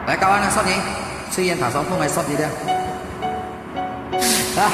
来教安索尼，试验打双风来索尼的。啊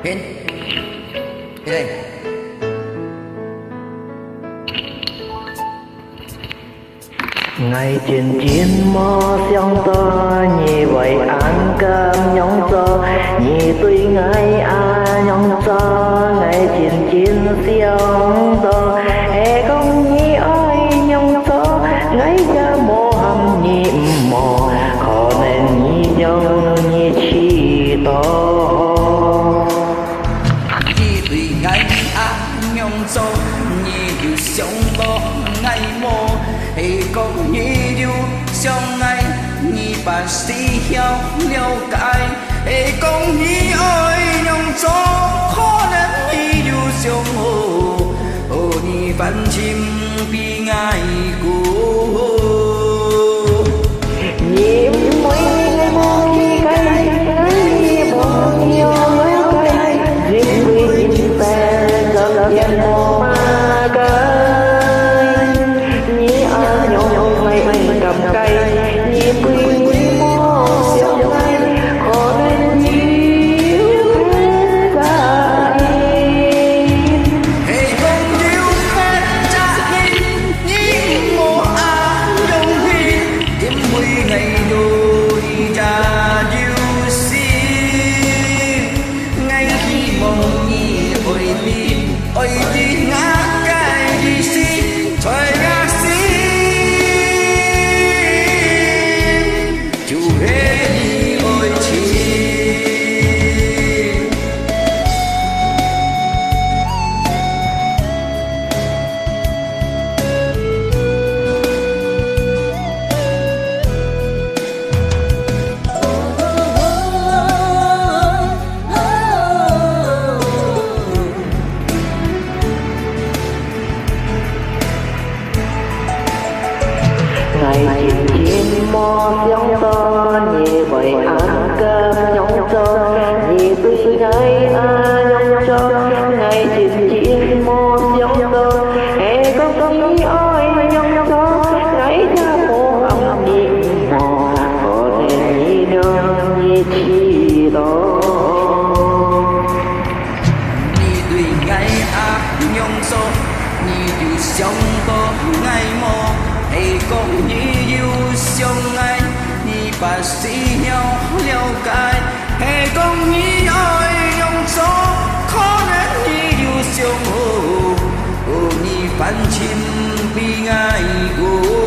！Pin đây. Ngày trên chiến mơ xiong tơ nhì vậy ăn cơm nhong tơ nhì tuy ngày nhong tơ ngày trên chiến xiong tơ e công nhì ơi nhong tơ ngày ra mô hầm nhì mò khó nên nhì nhong nhì chi to nhì tuy ngày nhong tơ nhì yêu sống to ngày mô hay công nhị yêu trong ngày nhị bản sĩ hiểu liêu cái hay công nhị ơi nhung cho khó nên nhị yêu trong hồ nhị văn chim bi ngài của nhị mấy ngày mong cái nhị bao nhiêu mấy cái riêng vì tình ta gặp em mong mà cái nhị ở nhau mày cầm cây nhị quý mô siêu ngay khó nên nhị cái hay công yêu hết cha nhị mô đông hi kiếm mùi ngày đôi cha yêu xin ngay khi mong nhị ôi đi ngã cái đi xin trời ngã xin chủ hết đi ôi chi ngày chim mò xiong tơ nhì vậy ăn cơm nhong tơ nhì tuy ngày nhong tơ ngày chim mò xiong tơ e công nhì ơi nhong tơ ngày ra mô âm nhì mò có nên nhì nương nhì chi đó nhị tuy ngày nhung số nhị yêu sống to ngày mô hay công nhị yêu sống ngày nhị bà sĩ hiểu liêu cái hay công nhị ơi nhung số khó nên nhị yêu sống hồ nhị văn chim bi ngài của